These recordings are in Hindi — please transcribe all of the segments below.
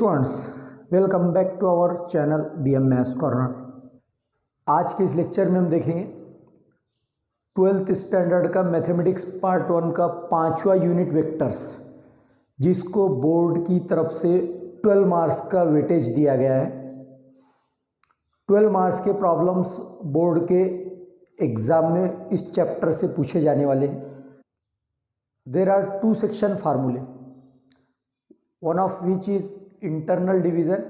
Students, welcome back to our channel BM maths corner. आज के इस लेक्चर में हम देखेंगे 12th स्टैंडर्ड का मैथमेटिक्स पार्ट 1 का 5वां यूनिट वेक्टर्स, जिसको बोर्ड की तरफ से 12 मार्क्स का वेटेज दिया गया है। 12 मार्क्स के प्रॉब्लम्स बोर्ड के एग्जाम में इस चैप्टर से पूछे जाने वाले हैं। देयर आर 2 सेक्शन फार्मूले, one of which is internal division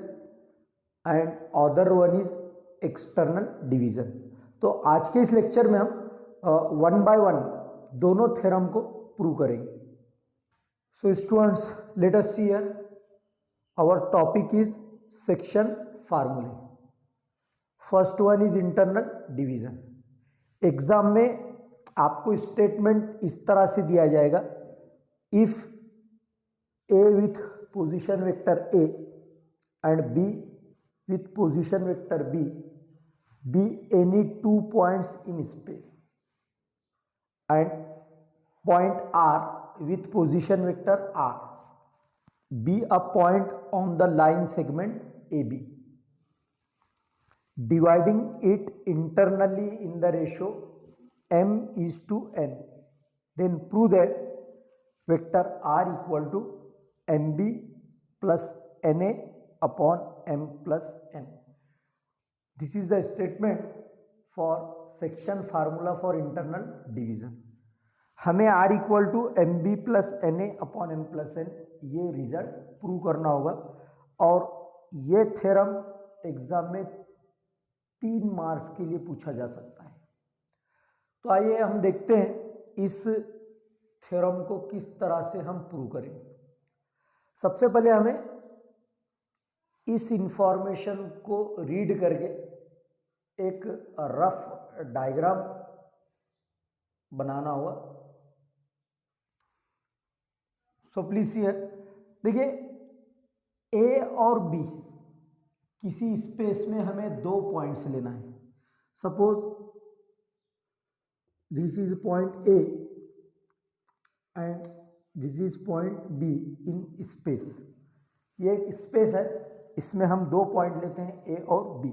and other one is external division। तो आज के इस लेक्चर में हम वन बाय वन दोनों थ्योरम को प्रूव करेंगे। So students, let us see here, our topic is section formulae. First one is internal division. Exam में आपको स्टेटमेंट इस तरह से दिया जाएगा, if A with position vector A and B with position vector B be any 2 points in space, and point R with position vector R be a point on the line segment AB, dividing it internally in the ratio m:n, then prove that vector R equal to MB plus NA upon M plus N। This is the statement for section formula for internal division। हमें R equal to MB plus NA upon M plus N ये रिजल्ट प्रूव करना होगा, और ये थ्योरम एग्जाम में 3 मार्क्स के लिए पूछा जा सकता है। तो आइए हम देखते हैं इस थ्योरम को किस तरह से हम प्रूव करेंगे। सबसे पहले हमें इस इंफॉर्मेशन को रीड करके एक रफ डायग्राम बनाना होगा। सो प्लीज हियर देखिए, ए और बी किसी स्पेस में हमें 2 पॉइंट्स लेना है। Suppose this is point A and this is point be in space. ये एक स्पेस है, इसमें हम 2 पॉइंट लेते हैं, ए और B,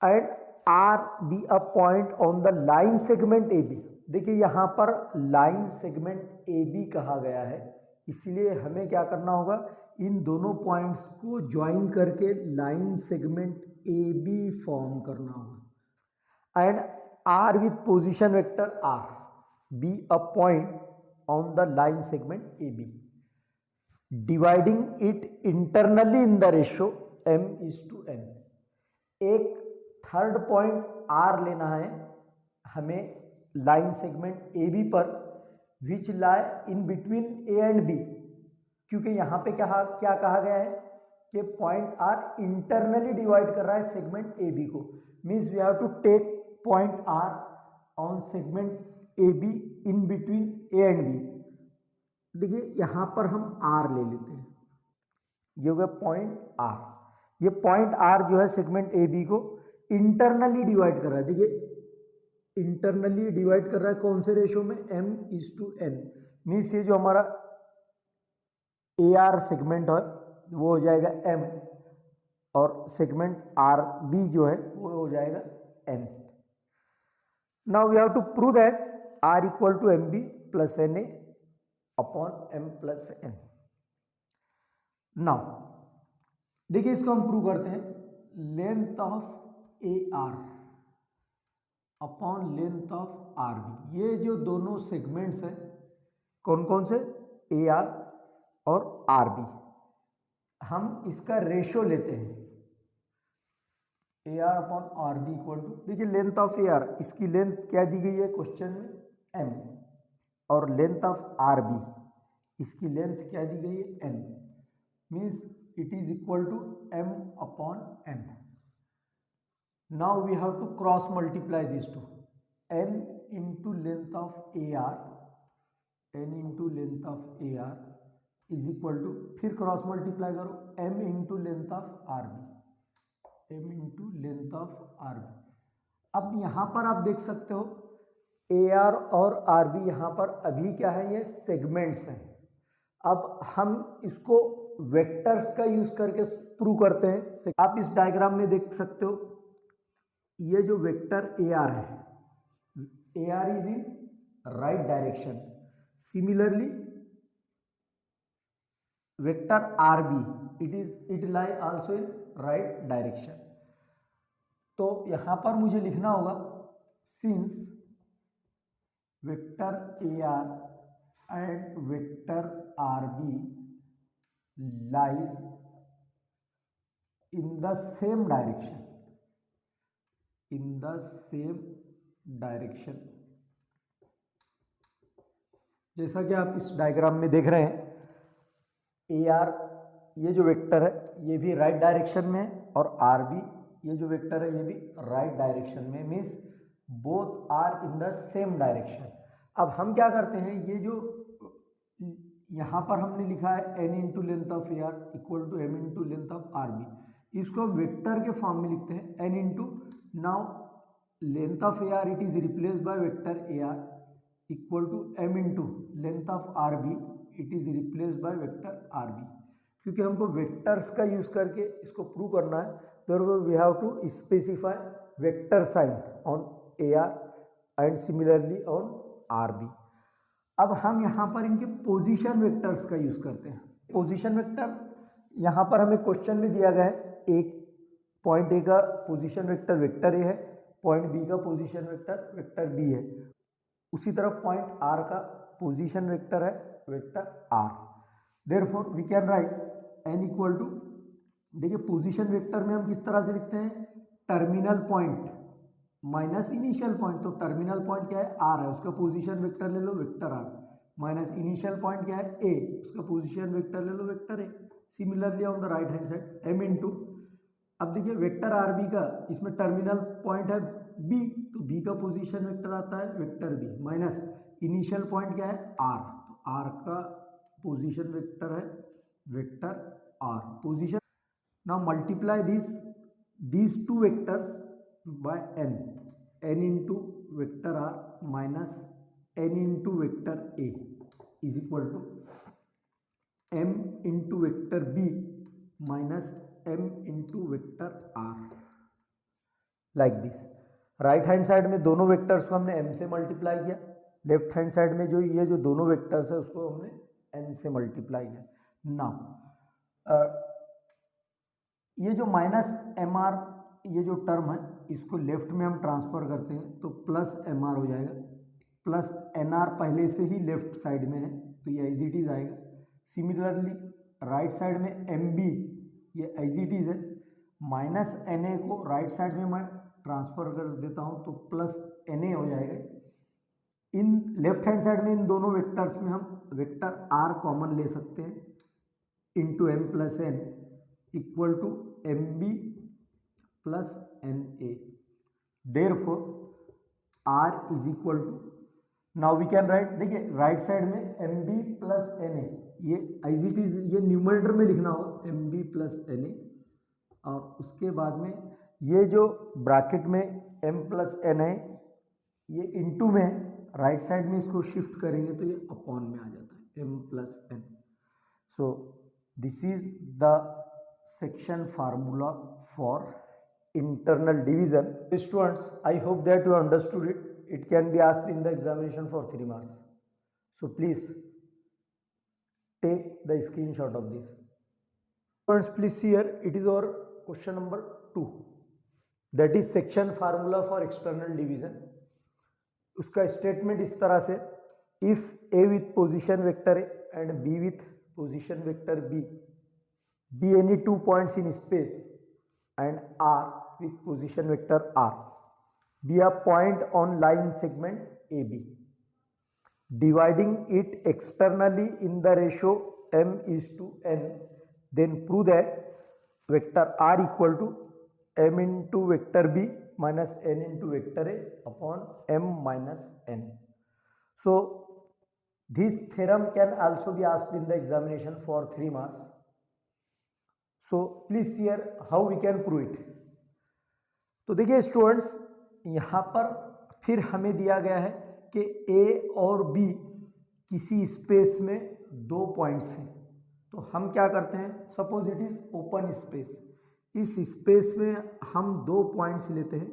and R B a point on the line segment A B. देखिए यहाँ पर लाइन सेगमेंट ए बी कहा गया है, इसलिए हमें क्या करना होगा, इन दोनों पॉइंट्स को ज्वाइन करके line segment A B form करना होगा। And R with position vector R B a point on the line segment AB, dividing it internally in the ratio m:n। एक थर्ड पॉइंट R लेना है हमें लाइन सेगमेंट AB पर, which lie in between A and B, क्योंकि यहाँ पे क्या कहा गया है कि पॉइंट R इंटरनली डिवाइड कर रहा है सेगमेंट AB को। Means we have to take point R on segment AB in between A and B। देखिए यहाँ पर हम R ले लेते हैं, ये हो गया पॉइंट R। ये पॉइंट R जो है सेगमेंट AB को इंटरनली डिवाइड कर रहा है। देखिए इंटरनली डिवाइड कर रहा है कौन से रेशो में, m:n। मीन्स ये जो हमारा AR सेगमेंट है वो हो जाएगा m, और सेगमेंट RB जो है वो हो जाएगा n। Now we have to prove that R equal to MB plus NA upon M plus N। Now देखिए इसको हम प्रूव करते हैं, length of AR upon length of RB। ये जो दोनों सेगमेंट्स हैं कौन कौन से, AR और RB, हम इसका रेशो लेते हैं AR upon RB equal to, देखिए लेंथ ऑफ AR, इसकी लेंथ क्या दी गई है क्वेश्चन में, M, और लेंथ ऑफ RB, इसकी लेंथ क्या दी गई है, N। Means it is equal to M upon N। Now we have to cross multiply this to, N into length of AR, N into length of AR is equal to, फिर क्रॉस मल्टीप्लाई करो, M into length of RB, M into length of RB। अब यहाँ पर आप देख सकते हो AR और RB यहाँ पर अभी क्या है, ये सेगमेंट्स हैं। अब हम इसको वेक्टर्स का यूज करके प्रूव करते हैं। आप इस डायग्राम में देख सकते हो, ये जो वेक्टर ए आर है, A R is in right direction. Similarly vector R B it lie also in right direction. तो यहां पर मुझे लिखना होगा since vector A R and vector R B lies in the same direction, in the same direction. जैसा कि आप इस डायग्राम में देख रहे हैं, ए आर ये जो वेक्टर है ये भी राइट डायरेक्शन में है, और आर बी ये जो वेक्टर है ये भी राइट डायरेक्शन में, means both are in the same direction. अब हम क्या करते हैं, ये जो यहाँ पर हमने लिखा है n into length of A R equal to m into length of R B, इसको हम वेक्टर के फॉर्म में लिखते हैं n into, now length of A R it is replace by vector A R equal to m into length of R B it is replace by vector R B. क्योंकि हमको वेक्टर्स का यूज करके इसको प्रूव करना है, तो we have to specify vector sign on A R and similarly on R B. अब हम यहाँ पर इनके पोजीशन वेक्टर्स का यूज करते हैं। पोजीशन वेक्टर यहाँ पर हमें क्वेश्चन में दिया गया है, एक पॉइंट ए का पोजीशन वेक्टर वेक्टर ए है, पॉइंट बी का पोजीशन वेक्टर वेक्टर बी है, उसी तरह पॉइंट आर का पोजीशन वेक्टर है vector R. Therefore we can write n equal to, देखिए पोजीशन वेक्टर में हम किस तरह से लिखते हैं, terminal point minus initial point. तो टर्मिनल पॉइंट क्या है, आर है, उसका पोजीशन वेक्टर ले लो vector R, minus initial point क्या है, ए, उसका पोजीशन वेक्टर ले लो vector A. Similarly on the right hand side m into, अब देखिए वेक्टर आर बी का, इसमें टर्मिनल पॉइंट है बी, तो बी का पोजीशन वेक्टर आता है vector B, minus initial point क्या है आर, तो आर का पोजीशन वेक्टर है vector R position. Now multiply these two vectors by n into vector r minus n into vector a is equal to m into vector b minus m into vector r, like this। Right hand side में दोनों वेक्टर्स को हमने m से मल्टीप्लाई किया, लेफ्ट हैंड साइड में जो ये जो दोनों वेक्टर्स है उसको हमने n से मल्टीप्लाई किया। नाउ ये जो माइनस एम आर ये जो टर्म है इसको लेफ्ट में हम ट्रांसफर करते हैं तो प्लस एम आर हो जाएगा, प्लस एन आर पहले से ही लेफ्ट साइड में है तो ये एज इट इज आएगा। सिमिलरली राइट साइड में एम बी ये एज इट इज है, माइनस एन ए को राइट साइड में मैं ट्रांसफर कर देता हूँ तो प्लस एन ए हो जाएगा। इन लेफ्ट हैंड साइड में इन दोनों वेक्टर्स में हम वेक्टर आर कॉमन ले सकते हैं, into M plus N equal to M B plus N A. Therefore R is equal to, now we can write, देखिए राइट साइड में M B plus N A, ये एज इट इज ये न्यूमरेटर में लिखना हो M B plus N A, और उसके बाद में ये जो ब्रैकेट में एम प्लस एन है ये इंटू में है, राइट साइड में इसको शिफ्ट करेंगे तो ये अपॉन में आ जाता है m plus N. So this is the section formula for internal division. Students, I hope that you understood it. It can be asked in the examination for 3 marks. So please take the screenshot of this. Students, please see here, it is our question number 2. That is section formula for external division. उसका statement इस तरह से, if A with position vector A and B with position vector B be any 2 points in space and R with position vector R be a point on line segment AB, dividing it externally in the ratio m is to n, then prove that vector R equal to m into vector B minus n into vector A upon m minus n. So this theorem can also be asked in the examination for 3 marks. So please see here how we can prove it. तो देखिए स्टूडेंट्स, यहाँ पर फिर हमें दिया गया है कि A और B किसी स्पेस में 2 पॉइंट्स हैं, तो हम क्या करते हैं, suppose it is open space, इस स्पेस में हम दो पॉइंट्स लेते हैं,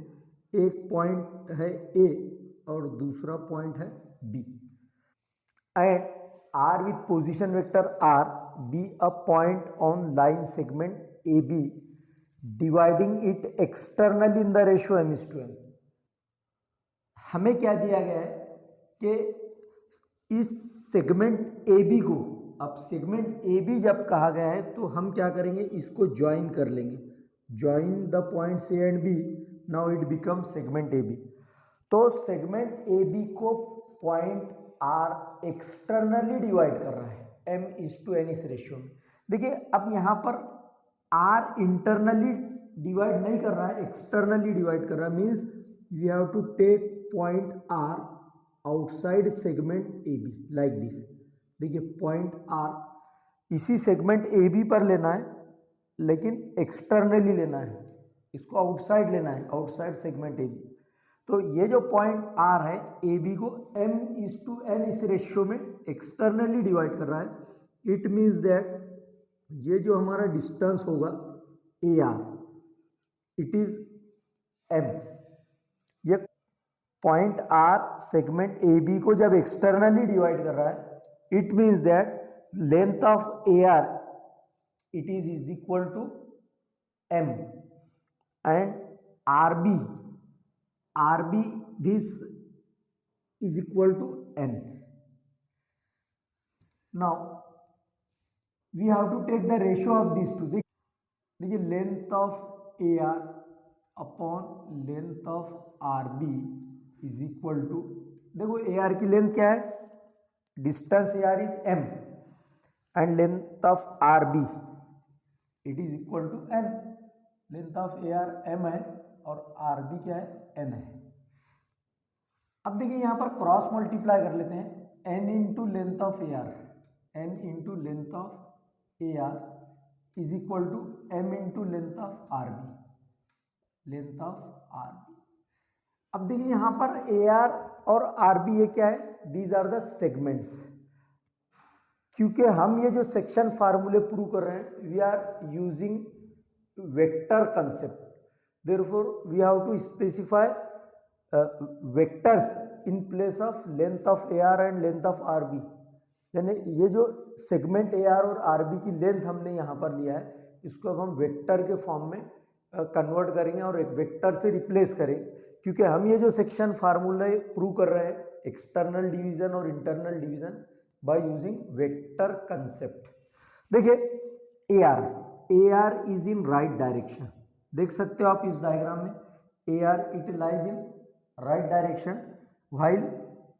एक पॉइंट है ए और दूसरा पॉइंट है B, and R with position vector R B a point on line segment A B dividing it externally in the ratio m:n। हमें क्या दिया गया है कि इस सेगमेंट ए बी को, अब सेगमेंट ए बी जब कहा गया है तो हम क्या करेंगे, इसको ज्वाइन कर लेंगे, join the point A and B, now it become segment A B. तो सेगमेंट ए बी को पॉइंट आर एक्सटर्नली डिवाइड कर रहा है m:n इस रेशियो में। देखिए अब यहाँ पर आर इंटरनली डिवाइड नहीं कर रहा है, एक्सटर्नली डिवाइड कर रहा है, means we have to take point R outside segment A B like this. देखिए पॉइंट आर इसी सेगमेंट ए बी पर लेना है, लेकिन एक्सटर्नली लेना है, इसको आउटसाइड लेना है, आउटसाइड सेगमेंट ए बी। तो ये जो पॉइंट आर है ए बी को m:n इस रेशियो में एक्सटर्नली डिवाइड कर रहा है। इट मीन्स दैट ये जो हमारा डिस्टेंस होगा A R, it is m। ये point R segment A B को जब एक्सटर्नली डिवाइड कर रहा है, it means that length of A R it is equal to m, and R B this is equal to n। Now we have to take the ratio of this two. देखिए length of A R upon length of R B is equal to, देखो ए आर की लेंथ क्या है, distance A R is m and length of R B it is equal to n। Length of A R m है और आर बी क्या है, n है। अब देखिए यहाँ पर क्रॉस मल्टीप्लाई कर लेते हैं, n into length of A R, n into length of A R is equal to m into length of R B, length of R B. अब देखिए यहाँ पर ए आर और आर बी ये क्या है, दीज आर द सेगमेंट्स। क्योंकि हम ये जो सेक्शन फार्मूले प्रूव कर रहे हैं, we are using vector concept, therefore we have to specify vectors in place of length of A R and length of R B. यानी ये जो सेगमेंट ए आर और आर बी की लेंथ हमने यहाँ पर लिया है, इसको अब हम वेक्टर के फॉर्म में कन्वर्ट करेंगे और एक वेक्टर से रिप्लेस करें, क्योंकि हम ये जो सेक्शन फार्मूला प्रूव कर रहे हैं एक्सटर्नल डिवीजन और internal division by using vector concept. देखिए A R is in right direction, देख सकते हो आप इस डायग्राम में, A R it lies in right direction, while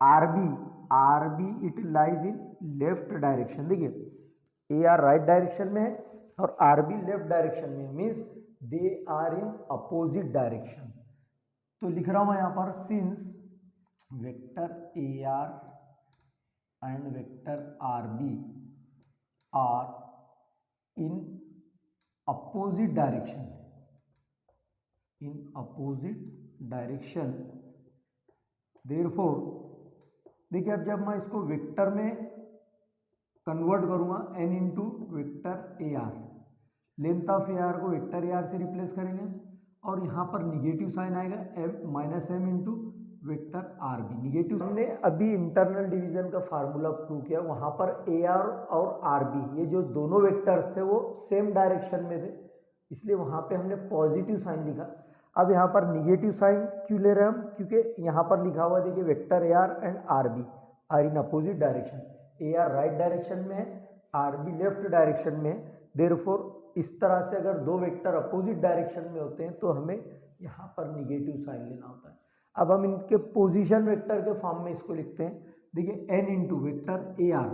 R B it lies in left direction. देखिए ए आर राइट डायरेक्शन में है और आर बी लेफ्ट डायरेक्शन में, means they are in opposite direction. तो लिख रहा हूं मैं यहाँ पर, since vector A R and vector R B are in opposite direction, in opposite direction, therefore देखिए अब जब मैं इसको वेक्टर में कन्वर्ट करूंगा n into vector A R, length of A R को वेक्टर ए आर से रिप्लेस करेंगे और यहाँ पर निगेटिव साइन आएगा m into vector R B, negative. हमने अभी इंटरनल डिवीजन का फार्मूला प्रूव किया, वहाँ पर ए आर और आर बी ये जो दोनों वेक्टर्स थे वो सेम डायरेक्शन में थे, इसलिए वहाँ पे हमने पॉजिटिव साइन लिखा। अब यहाँ पर निगेटिव साइन क्यों ले रहे हैं हम, क्योंकि यहाँ पर लिखा हुआ देखिए vector A R and R B are in opposite direction, A R right direction में है, आर बी लेफ्ट डायरेक्शन में है, देयरफॉर इस तरह से अगर दो वेक्टर अपोजिट डायरेक्शन में होते हैं तो हमें यहाँ पर निगेटिव साइन लेना होता है। अब हम इनके पोजीशन वेक्टर के फॉर्म में इसको लिखते हैं, देखिए n into vector A R,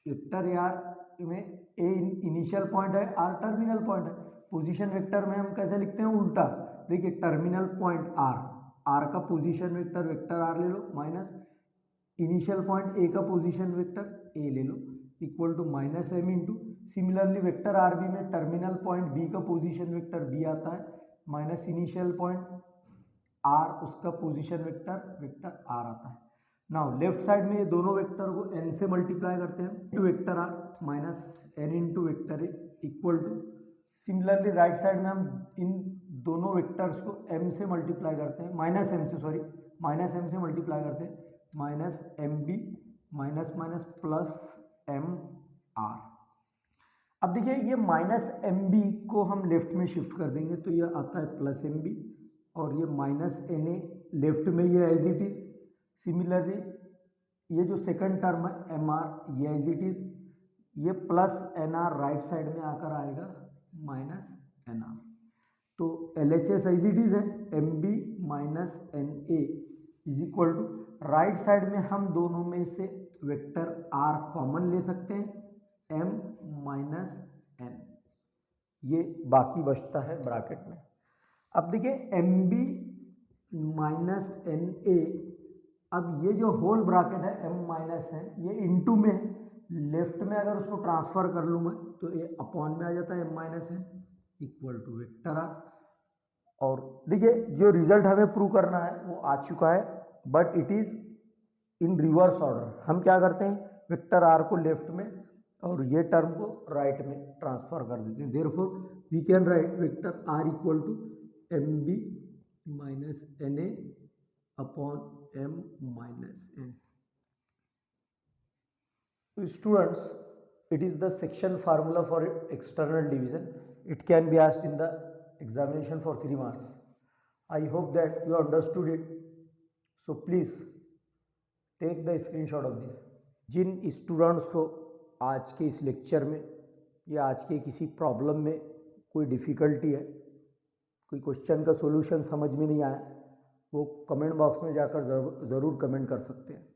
vector A R में ए इनिशियल पॉइंट है, आर टर्मिनल पॉइंट है। पोजीशन वेक्टर में हम कैसे लिखते हैं, उल्टा, देखिए टर्मिनल पॉइंट आर का पोजीशन वेक्टर वेक्टर आर ले लो, माइनस इनिशियल पॉइंट ए का पोजीशन वेक्टर ए ले लो, equal to minus m into, similarly vector R B में टर्मिनल पॉइंट बी का पोजीशन वेक्टर बी आता है, माइनस इनिशियल पॉइंट आर उसका पोजीशन वेक्टर वेक्टर आर आता है। नाउ लेफ्ट साइड में ये दोनों वेक्टर को n से मल्टीप्लाई करते हैं, two vector R, minus N into vector A equal to, similarly right side में हम इन दोनों वेक्टर्स को m से मल्टीप्लाई करते हैं, माइनस एम से मल्टीप्लाई करते हैं, minus M B minus minus plus M R. अब देखिए ये माइनस एम बी को हम लेफ्ट में शिफ्ट कर देंगे तो ये आता है प्लस एम बी, और ये माइनस एन ए लेफ्ट में ये एज इट इज। सिमिलरली ये जो सेकंड टर्म है एम आर ये एज इट इज, ये plus N R right side में आकर आएगा माइनस एन आर। तो L H S as it is है, M B minus N A is equal to, right side में हम दोनों में से वेक्टर आर कॉमन ले सकते हैं, m माइनस एन, ये बाकी बचता है ब्रैकेट में। अब देखिए M B minus N A, अब ये जो होल ब्रैकेट है m माइनस एन, ये इनटू में लेफ्ट में अगर उसको ट्रांसफर कर लूँ मैं तो ये अपॉन में आ जाता है m minus N equal to vector R. और देखिए जो रिजल्ट हमें प्रूव करना है वो आ चुका है, but it is in reverse order. हम क्या करते हैं, वेक्टर आर को लेफ्ट में और ये टर्म को राइट में ट्रांसफर कर देते हैं। Therefore we can write vector R equal to M B minus N A upon M minus N. Students, it is the section formula for external division. It can be asked in the examination for 3 marks. I hope that you understood it. So please take the screenshot of this. जिन स्टूडेंट्स को आज के इस लेक्चर में या आज के किसी प्रॉब्लम में कोई डिफ़िकल्टी है, कोई क्वेश्चन का सॉल्यूशन समझ में नहीं आया, वो कमेंट बॉक्स में जाकर ज़रूर कमेंट कर सकते हैं।